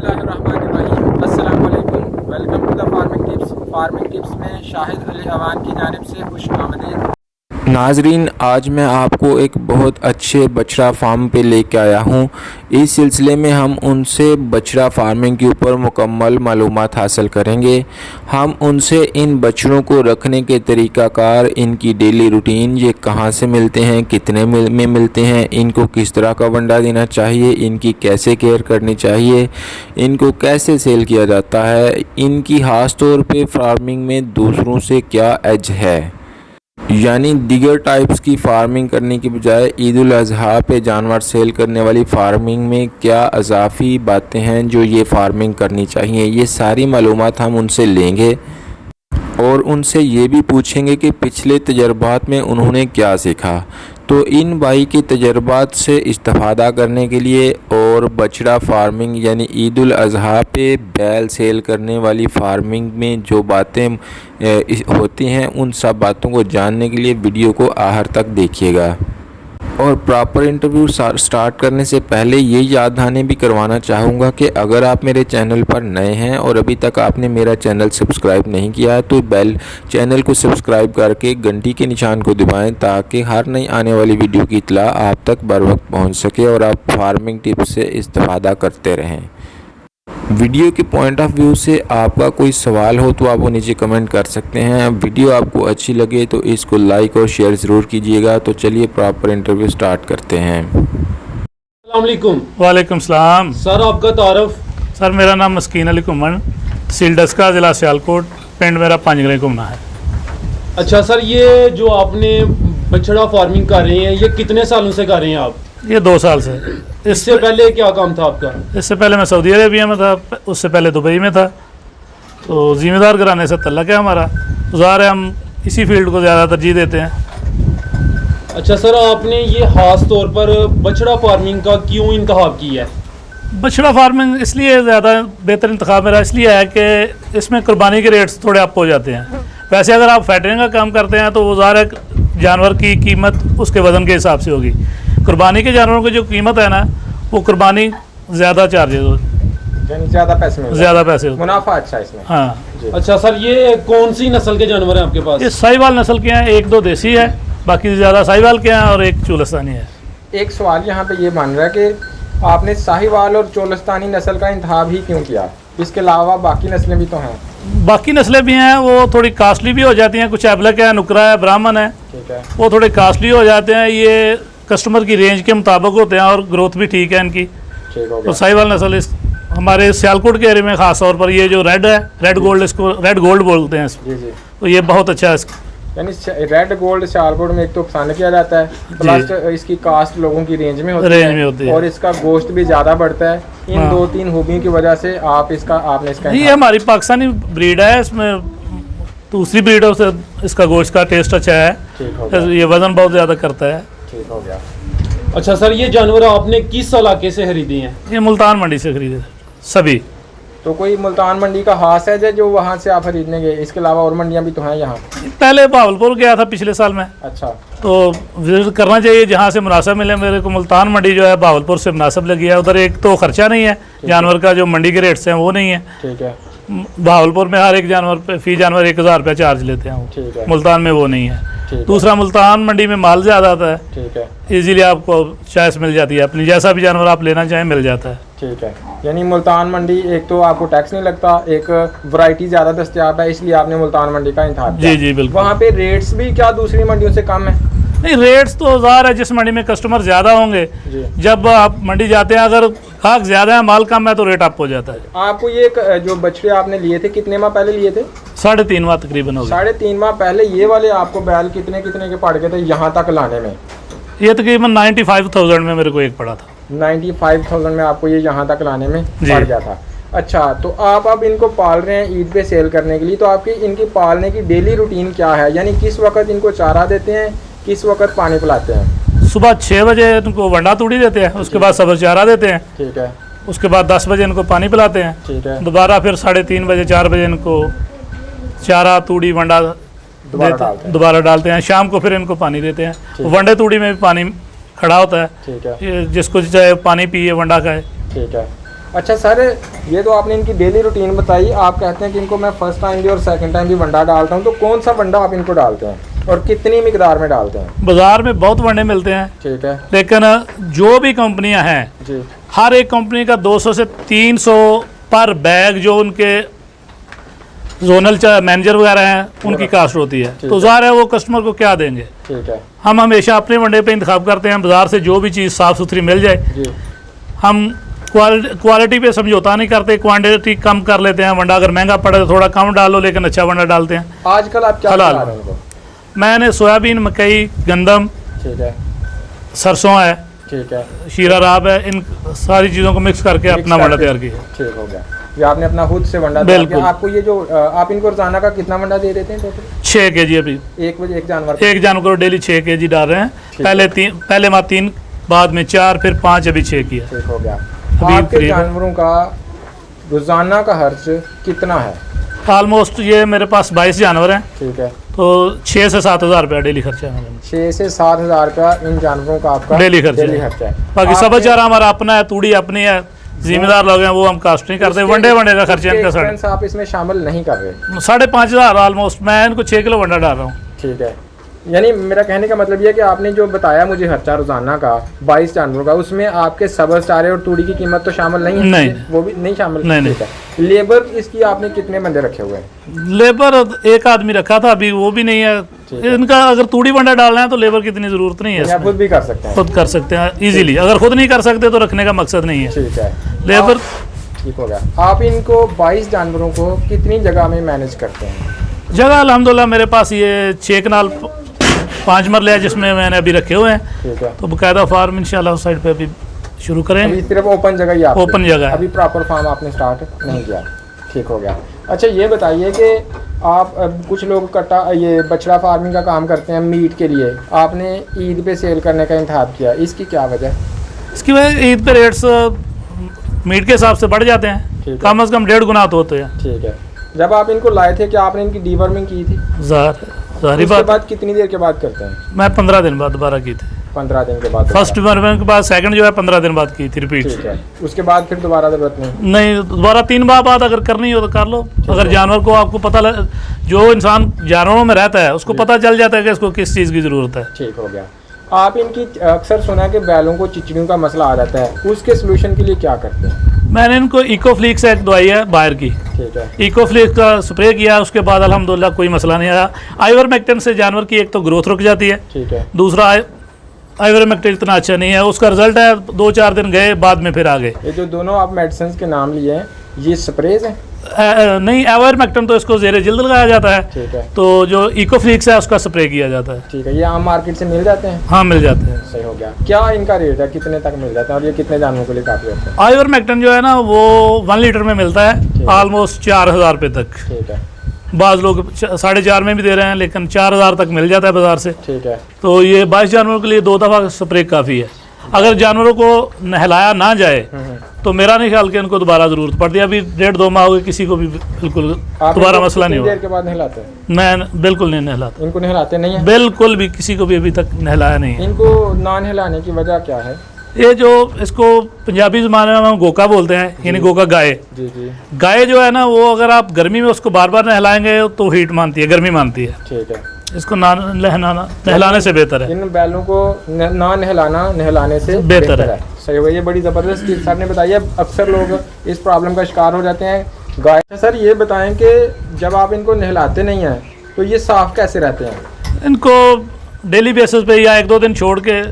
बिस्मिल्लाहिर्रहमानिर्रहीम। अस्सलाम वालेकुम। Welcome to the farming tips में शाहिद अली अवान की जानिब से खुशामदीद। नाजरीन, आज मैं आपको एक बहुत अच्छे बछड़ा फार्म पे लेके आया हूँ। इस सिलसिले में हम उनसे बछड़ा फार्मिंग के ऊपर मुकम्मल मालूमात हासिल करेंगे। हम उनसे इन बछड़ों को रखने के तरीक़ाकार, इनकी डेली रूटीन, ये कहाँ से मिलते हैं, कितने में मिलते हैं, इनको किस तरह का वंडा देना चाहिए, इनकी कैसे केयर करनी चाहिए, इनको कैसे सेल किया जाता है, इनकी ख़ास तौर पे फार्मिंग में दूसरों से क्या एज है, यानी दीगर टाइप्स की फार्मिंग करने की बजाय ईद उल अज़हा पे जानवर सेल करने वाली फार्मिंग में क्या अज़ाफ़ी बातें हैं जो ये फार्मिंग करनी चाहिए। ये सारी मालूमात हम उनसे लेंगे और उनसे ये भी पूछेंगे कि पिछले तजर्बात में उन्होंने क्या सीखा। तो इन भाई के तजर्बात से इस्तिफ़ादा करने के लिए और बछड़ा फार्मिंग यानी ईद उल अज़हा पे बैल सेल करने वाली फार्मिंग में जो बातें होती हैं, उन सब बातों को जानने के लिए वीडियो को आखिर तक देखिएगा। और प्रॉपर इंटरव्यू स्टार्ट करने से पहले ये याद दहानी भी करवाना चाहूँगा कि अगर आप मेरे चैनल पर नए हैं और अभी तक आपने मेरा चैनल सब्सक्राइब नहीं किया है तो चैनल को सब्सक्राइब करके घंटी के निशान को दबाएं ताकि हर नई आने वाली वीडियो की इत्तला आप तक बर वक्त पहुँच सके और आप फार्मिंग टिप्स से इस्तिफ़ादा करते रहें। वीडियो के पॉइंट ऑफ व्यू से आपका कोई सवाल हो तो आप वो नीचे कमेंट कर सकते हैं। वीडियो आपको अच्छी लगे तो इसको लाइक और शेयर ज़रूर कीजिएगा। तो चलिए प्रॉपर इंटरव्यू स्टार्ट करते हैं। अस्सलाम वालेकुम। वालेकुम सलाम। सर आपका तारुफ? सर मेरा नाम मस्कीन अली घुमन, तहसील डस्का, ज़िला सियालकोट, पिंड मेरा पांजगरे घूमना है। अच्छा सर, ये जो आपने बछड़ा फार्मिंग कर रहे हैं, ये कितने सालों से कर रहे हैं आप? ये 2 साल से। इससे पहले क्या काम था आपका? इससे पहले मैं सऊदी अरेबिया में था, उससे पहले दुबई में था। तो ज़िम्मेदार घराने से तल्लक है हमारा, तो ज़ाहिर है हम इसी फील्ड को ज़्यादा तरजीह देते हैं। अच्छा सर, आपने ये ख़ास तौर पर बछड़ा फार्मिंग का क्यों इंतखाब किया है? बछड़ा फार्मिंग इसलिए ज़्यादा बेहतर इंतखाब मेरा इसलिए है कि इसमें कुर्बानी के रेट्स थोड़े अप हो जाते हैं। वैसे अगर आप फैटरिंग का काम करते हैं तो वो ज़ाहिर है जानवर की कीमत उसके वज़न के हिसाब से होगी। कुर्बानी के जानवरों की जो कीमत है ना, वो कुर्बानी ज़्यादा चार्जेज हो, ज़्यादा पैसे होते, मुनाफा अच्छा इसमें। हाँ। अच्छा सर, ये कौन सी नस्ल के जानवर हैं आपके पास? ये साहिवाल नस्ल के हैं, 1-2 देसी है, बाकी ज़्यादा साहिवाल के हैं और एक चोलस्तानी है। एक सवाल यहाँ पे ये बन रहा है कि आपने साहिवाल और चोलस्तानी नस्ल का इंतखाब ही क्यों किया? इसके अलावा बाकी नस्लें भी तो हैं। बाकी नस्लें भी हैं, वो थोड़ी कास्टली भी हो जाती हैं। कुछ एबलक है, नुकरा है, ब्राह्मण है, ठीक है, वो थोड़े कास्टली हो जाते हैं। ये कस्टमर की रेंज के मुताबिक होते हैं और ग्रोथ भी ठीक है इनकी। ठीक हो गया। तो साहिवाल नस्ल इस हमारे सियालकोट के एरिया में ख़ास तौर पर ये जो रेड है, रेड गोल्ड, इसको रेड गोल्ड बोलते हैं इसको। जी। तो ये बहुत अच्छा है। यानी रेड गोल्ड सियालकोट में एक तो पसंद किया जाता है, प्लस इसकी कास्ट लोगों की रेंज में होती है और इसका गोश्त भी ज़्यादा बढ़ता है। इन 2-3 खूबियों की वजह से आपने इसका ये हमारी पाकिस्तानी ब्रीड है, इसमें दूसरी ब्रीडों से इसका गोश्त का टेस्ट अच्छा है। ये वज़न बहुत ज़्यादा करता है। ठीक हो गया। अच्छा सर, ये जानवर आपने किस इलाके से खरीदे हैं? ये मुल्तान मंडी से खरीदे सभी। तो कोई मुल्तान मंडी का खास है जो वहाँ से आप खरीदने गए? इसके अलावा और मंडियाँ भी तो हैं यहाँ? पहले बहावलपुर गया था पिछले साल में। अच्छा। तो विजिट करना चाहिए जहाँ से मुनासिब मिले। मेरे को मुल्तान मंडी जो है बहावलपुर से मुनासिब लगी है। उधर एक तो खर्चा नहीं है, जानवर का जो मंडी के रेट्स हैं वो नहीं है। ठीक है। बहावलपुर में हर एक जानवर पे फी जानवर 1000 रुपया चार्ज लेते हैं वो। मुल्तान में वो नहीं है। दूसरा, मुल्तान मंडी में माल ज़्यादा आता है। ठीक है। इजीली आपको चॉइस मिल जाती है, अपनी जैसा भी जानवर आप लेना चाहें मिल जाता है। ठीक है। यानी मुल्तान मंडी, एक तो आपको टैक्स नहीं लगता, एक वैरायटी ज़्यादा दस्तयाब है, इसलिए आपने मुल्तान मंडी का इंतखाब किया। जी बिल्कुल। वहाँ पे रेट्स भी क्या दूसरी मंडियों से कम है? नहीं, रेट्स तो ज़ाहिर है जिस मंडी में कस्टमर ज़्यादा होंगे, जब आप मंडी जाते हैं अगर खाक ज़्यादा है, माल कम है तो रेट अप हो जाता है। आपको ये जो बछड़े आपने लिए थे कितने माह पहले लिए थे? 3.5 माह तकरीबन हो गए। 3.5 माह पहले ये वाले आपको बैल कितने के पड़ गए थे यहाँ तक लाने में? ये तकरीबन 95,000 में मेरे को एक पड़ा था। 95,000 में आपको ये यहाँ तक लाने में पड़ गया था। अच्छा, तो आप अब इनको पाल रहे हैं ईद पे सेल करने के लिए, तो आपकी इनकी पालने की डेली रूटीन क्या है? यानी किस वक्त इनको चारा देते हैं, किस वक्त पानी पिलाते हैं? सुबह 6 बजे इनको वंडा तूड़ी देते हैं, उसके बाद सब्ज़ चारा देते हैं। ठीक है। उसके बाद 10 बजे इनको पानी पिलाते हैं। ठीक है। दोबारा फिर 3:30 बजे 4 बजे इनको चारा तूड़ी वंडा दोबारा डालते हैं। शाम को फिर इनको पानी देते हैं। वंडे तूड़ी में भी पानी खड़ा होता है। ठीक है। जिसको चाहे पानी पिए वंडा खाए। ठीक है। अच्छा सर, ये तो आपने इनकी डेली रूटीन बताई। आप कहते हैं कि इनको मैं फर्स्ट टाइम भी और सेकंड टाइम भी वंडा डालता हूँ, तो कौन सा वंडा आप इनको डालते हैं और कितनी मिकदार में डालते हैं? बाज़ार में बहुत वंडे मिलते हैं, ठीक है लेकिन जो भी कंपनियां हैं जी, हर एक कंपनी का 200 से 300 पर बैग जो उनके जोनल मैनेजर वगैरह हैं उनकी कास्ट होती है। तो ज़ाहिर है वो कस्टमर को क्या देंगे। ठीक है हम हमेशा अपने वनडे पे इंतखाब करते हैं, बाज़ार से जो भी चीज़ साफ़ सुथरी मिल जाए। जी, हम क्वालिटी पे समझौता नहीं करते, क्वांटिटी कम कर लेते हैं। वंडा अगर महंगा पड़े तो थोड़ा कम डालो, लेकिन अच्छा वंडा डालते हैं। आजकल आप क्या हलाल। खिला रहे हैं उनको? मैंने सोयाबीन, मकई, गंदम, ठीक है सरसों है, ठीक है, शीरा राब है, इन सारी चीज़ों को मिक्स करके अपना वंडा तैयार किया। ठीक हो गया। ये आपने अपना खुद से वंडा तैयार किया। बिल्कुल। आपको ये जो आप इनको रोजाना का कितना वंडा दे देते हैं टोटल? 6 kg अभी एक जानवर का? एक जानवर को डेली 6 kg डाल रहे हैं। पहले माह 3, बाद में 4, फिर 5, अभी 6 किया। ठीक हो गया। अभी आपके फ्री है। जानवरों का रोजाना का खर्च कितना है? ऑलमोस्ट ये मेरे पास 22 जानवर हैं, ठीक है, तो 6 से 7 हज़ार रुपया डेली खर्चा है मेरा। 6 से 7 हज़ार का इन जानवरों का आपका डेली खर्चा है। खर्चा है। बाकी सब आपने- चारा हमारा अपना है, तूड़ी अपनी है, जिम्मेदार लोग हैं वो हम कास्ट नहीं करते। उसके- वनडे का खर्चा उसके इनका expense आप इसमें शामिल नहीं कर रहे? 5,500 ऑलमोस्ट। मैं इनको 6 किलो वंडा डाल रहा हूँ। ठीक है, यानी मेरा कहने का मतलब ये है कि आपने जो बताया मुझे खर्चा रोजाना का 22 जानवरों का, उसमें आपके सब्ज़ चारे और तूड़ी की कीमत तो शामिल नहीं है? नहीं। वो भी नहीं शामिल? नहीं, ठीक है। लेबर इसकी आपने कितने बंदे रखे हुए हैं? लेबर एक आदमी रखा था, अभी वो भी नहीं है। इनका अगर तूड़ी वंडा डालना है तो लेबर की इतनी ज़रूरत नहीं है या इसमें। खुद भी कर सकते हैं? खुद कर सकते हैं इजीली। अगर खुद नहीं कर सकते तो रखने का मकसद नहीं है। ठीक है, लेबर ठीक हो गया। आप इनको 22 जानवरों को कितनी जगह में मैनेज करते हैं? जगह अल्हम्दुलिल्लाह मेरे पास ये 6 कनाल 5 मरले है जिसमें मैंने अभी रखे हुए हैं। ठीक है, तो बाकायदा फार्म इंशाल्लाह उस साइड पे अभी शुरू करें। अभी सिर्फ ओपन जगह ही आपकी? ओपन जगह है। अभी प्रॉपर फार्म आपने स्टार्ट नहीं किया? ठीक हो गया। अच्छा ये बताइए कि आप कुछ लोग कट्टा ये बछड़ा फार्मिंग का काम करते हैं मीट के लिए, आपने ईद पे सेल करने का इंतखाब किया, इसकी क्या वजह? इसकी वजह ईद पे रेट्स मीट के हिसाब से बढ़ जाते हैं, ठीक है। कम से कम 1.5 गुना तो होते हैं। ठीक है। जब आप इनको लाए थे क्या आपने इनकी डीवर्मिंग की थी? जाहिर उसके बात, बाद कितनी देर के बाद करते हैं? मैं 15 दिन बाद दोबारा की थी। 15 दिन के बाद फर्स्ट दोबारा? डिवर्मिंग के बाद सेकंड जो है 15 दिन बाद की थी रिपीट। ठीक है, उसके बाद फिर दोबारा जरूरत नहीं? नहीं, दोबारा 3 बार बाद अगर करनी हो तो कर लो। अगर जानवर को आपको पता जो इंसान जानवरों में रहता है उसको पता चल जाता है कि इसको किस चीज़ की ज़रूरत है। ठीक हो गया। आप इनकी अक्सर सुना है कि बैलों को चिचड़ियों का मसला आ जाता है, उसके सोल्यूशन के लिए क्या करते हैं? मैंने इनको इकोफ्लिक से एक दवाई है बाहर की, ठीक है, इकोफ्लिक का स्प्रे किया, उसके बाद अल्हम्दुलिल्लाह कोई मसला नहीं आया। आइवरमेक्टिन से जानवर की एक तो ग्रोथ रुक जाती है, ठीक है, दूसरा आइवरमेक्टिन इतना अच्छा नहीं है, उसका रिजल्ट है 2-4 दिन गए बाद में फिर आ गए। ये जो दोनों आप मेडिसिन के नाम लिए हैं ये स्प्रेज हैं? नहीं, आइवरमेक्टिन तो इसको ज़ेरे जल्द लगाया जाता है, ठीक है, तो जो इकोफ्लिक्स है उसका स्प्रे किया जाता है। ठीक है। ये आम मार्केट से मिल जाते हैं? हाँ, मिल जाते हैं। सही हो गया। क्या इनका रेट है, कितने तक मिल जाता है और ये कितने जानवरों के लिए काफ़ी होता है? आइवरमेक्टिन जो है ना वो 1 लीटर में मिलता है ऑलमोस्ट 4,000 रुपये तक। ठीक है, बाज़ लोग 4,500 में भी दे रहे हैं, लेकिन 4,000 तक मिल जाता है बाज़ार से। ठीक है, तो ये 22 जानवरों के लिए 2 दफ़ा स्प्रे काफ़ी है। अगर जानवरों को नहलाया ना जाए तो मेरा नहीं ख्याल कि इनको दोबारा ज़रूरत पड़ती है। अभी 1.5-2 माह हो गए, किसी को भी बिल्कुल आप दोबारा इनको मसला नहीं कितनी हुआ। देर के बाद नहलाते हैं? मैं बिल्कुल नहीं नहलाता, इनको नहलाते नहीं है? बिल्कुल भी किसी को भी अभी तक नहलाया नहीं है। इनको ना नहलाने की वजह क्या है? ये जो इसको पंजाबी ज़माने में हम गोका बोलते हैं, यानी गोका गाय। जी जी, गाय जो है ना वो अगर आप गर्मी में उसको बार बार नहलाएंगे तो हीट मानती है, गर्मी मानती है। ठीक है। इसको नहलाने से बेहतर है। इन बैलों को ना नहलाने से बेहतर है। सही हो गया। ये बड़ी ज़बरदस्त चीज़ सर ने बताई है। अक्सर लोग इस प्रॉब्लम का शिकार हो जाते हैं गाय। सर ये बताएं कि जब आप इनको नहलाते नहीं हैं तो ये साफ़ कैसे रहते हैं? इनको डेली बेसिस पे या 1-2 दिन छोड़ के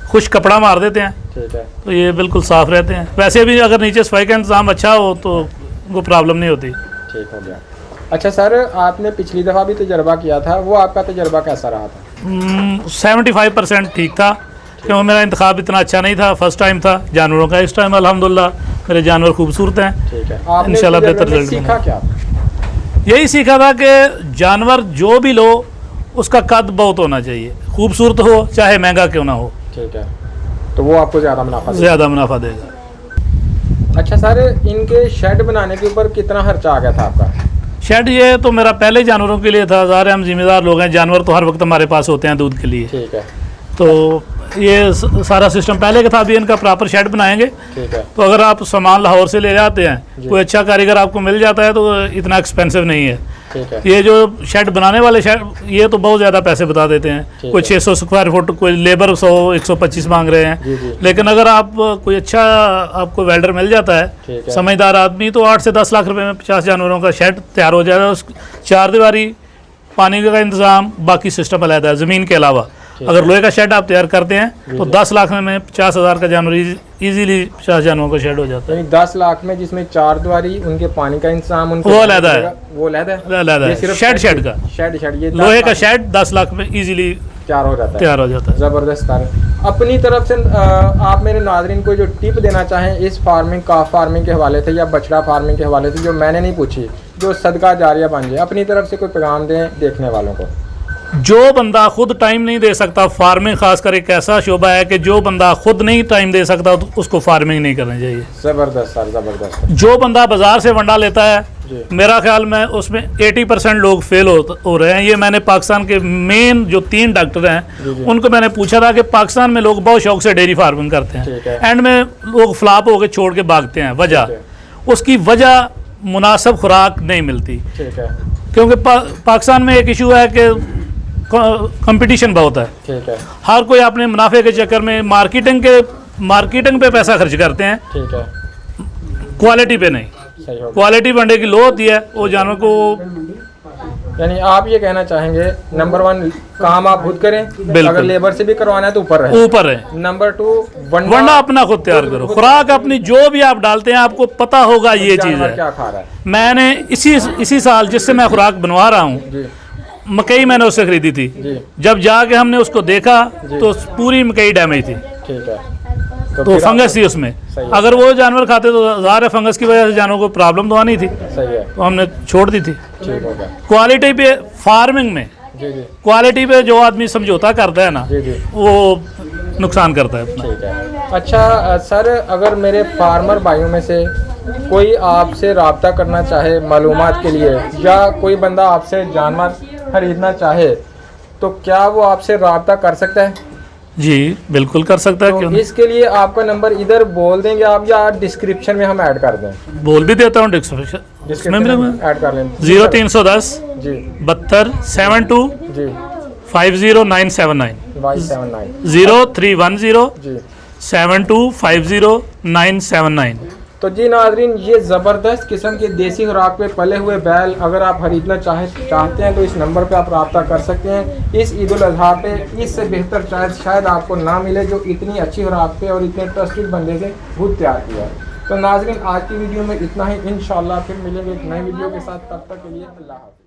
खुश कपड़ा मार देते हैं, ठीक है, तो ये बिल्कुल साफ़ रहते हैं। वैसे भी अगर नीचे सफाई का इंतज़ाम अच्छा हो तो उनको प्रॉब्लम नहीं होती। ठीक हो गया। अच्छा सर, आपने पिछली दफ़ा भी तजर्बा किया था, वो आपका तजर्बा कैसा रहा था? 75% ठीक था, क्योंकि मेरा इंतखाब इतना अच्छा नहीं था, फर्स्ट टाइम था जानवरों का। इस टाइम अल्हम्दुलिल्लाह मेरे जानवर खूबसूरत हैं। ठीक है। आपने इंशाल्लाह इस बेहतर तजर्बे में रिजल्ट सीखा क्या? यही सीखा था कि जानवर जो भी लो उसका कद बहुत होना चाहिए, खूबसूरत हो चाहे महंगा क्यों ना हो, ठीक है, तो वो आपको ज़्यादा मुनाफा देगा। ज़्यादा मुनाफा देगा। अच्छा सर, इनके शेड बनाने के ऊपर कितना खर्चा आ गया था आपका? शेड ये तो मेरा पहले जानवरों के लिए था। ज़ाहिर है हम जिम्मेदार लोग हैं, जानवर तो हर वक्त हमारे पास होते हैं दूध के लिए, ठीक है, तो ये सारा सिस्टम पहले का था, अभी इनका प्रॉपर शेड बनाएंगे। ठीक है। तो अगर आप सामान लाहौर से ले जाते हैं, कोई अच्छा कारीगर आपको मिल जाता है तो इतना एक्सपेंसिव नहीं है। ठीक है। ये जो शेड बनाने वाले शेड, ये तो बहुत ज़्यादा पैसे बता देते हैं। कोई 600 स्क्वायर फुट, कोई लेबर 100-125 मांग रहे हैं। लेकिन अगर आप कोई अच्छा आपको वेल्डर मिल जाता है, समझदार आदमी, तो 8 से 10 लाख रुपए में 50 जानवरों का शेड तैयार हो जाएगा। उस 4 दीवारी, पानी का इंतज़ाम, बाकी सिस्टम अलग है ज़मीन के अलावा। अगर लोहे का शेड आप तैयार करते हैं तो 10 लाख में 50,000 का जानवर इजीली 50 जानवरों का शेड हो जाता है। 10 लाख में जिसमें 4 दीवारी, उनके पानी का इंतजाम, उनको वो अलग है, वो अलग है शेड का शेड ये लोहे का शेड 10 लाख में इजीली तैयार हो जाता है। ज़बरदस्त कार्य। अपनी तरफ से आप मेरे नाज़रीन को जो टिप देना चाहें इस फार्मिंग, काफ फार्मिंग के हवाले से या बछड़ा फार्मिंग के हवाले से, जो मैंने नहीं पूछी, जो सदका जारिया बन जाए, अपनी तरफ से कोई पैगाम दें देखने वालों को। जो बंदा खुद टाइम नहीं दे सकता, फार्मिंग खासकर एक ऐसा शोबा है कि जो बंदा खुद नहीं टाइम दे सकता तो उसको फार्मिंग नहीं करनी चाहिए। ज़बरदस्त सर, ज़बरदस्त। जो बंदा बाजार से वंडा लेता है, मेरा ख्याल में उसमें 80% लोग फेल हो रहे हैं। ये मैंने पाकिस्तान के मेन जो 3 डॉक्टर हैं उनको मैंने पूछा था कि पाकिस्तान में लोग बहुत शौक से डेयरी फार्मिंग करते हैं, एंड में लोग फ्लॉप होकर छोड़ के भागते हैं। वजह, उसकी वजह मुनासिब खुराक नहीं मिलती। क्योंकि पाकिस्तान में एक इशू है कि कंपटीशन बहुत है। ठीक है। हर कोई अपने मुनाफे के चक्कर में मार्केटिंग पे पैसा खर्च करते हैं। ठीक है। क्वालिटी पे नहीं। क्वालिटी बंडे की लो होती है, वो जानवर को। यानी आप ये कहना चाहेंगे, नंबर 1 काम आप खुद करें, अगर लेबर से भी करवाना है तो ऊपर है। नंबर 2 वंडा अपना खुद तैयार करो, खुराक अपनी जो भी आप डालते हैं आपको पता होगा ये चीज़ है क्या खा रहा है। मैंने इसी साल जिससे मैं खुराक बनवा रहा हूँ, मकई मैंने उससे खरीदी थी। जब जाके हमने उसको देखा तो पूरी मकई डैमेज थी। ठीक है। तो फंगस थी उसमें। अगर वो जानवर खाते तो ज़ाहिर है फंगस की वजह से जानवरों को प्रॉब्लम तो आनी थी। सही है। तो हमने छोड़ दी थी। ठीक हो गया। क्वालिटी पे फार्मिंग में क्वालिटी पे जो आदमी समझौता करता है ना, वो नुकसान करता है अपना। ठीक है। अच्छा सर, अगर मेरे फार्मर भाइयों में से कोई आपसे रब्ता करना चाहे मालूमात के लिए, या कोई बंदा आपसे जानवर खरीदना चाहे, तो क्या वो आपसे रब्ता कर सकता है? जी बिल्कुल कर सकता है। तो क्यों इसके लिए आपका नंबर इधर बोल देंगे आप, या डिस्क्रिप्शन में हम ऐड कर दें? बोल भी देता हूँ, डिस्क्रिप्शन में ऐड कर लें। 0310 जी 72 72 जी 50979 0310 जी 7250 तो जी नाजरीन, ये ज़बरदस्त किस्म के देसी खुराक पे पले हुए बैल अगर आप खरीदना चाहते हैं तो इस नंबर पे आप रब्ता कर सकते हैं। इस ईद उल अज़हा पे इससे बेहतर शायद आपको ना मिले, जो इतनी अच्छी खुराक पे और इतने ट्रस्टेड बंदे से खुद तैयार किया है। तो नाजरीन, आज की वीडियो में इतना ही। इंशाल्लाह फिर मिलेंगे एक नई वीडियो के साथ। तब तक के लिए अल्लाह हाफ़िज़।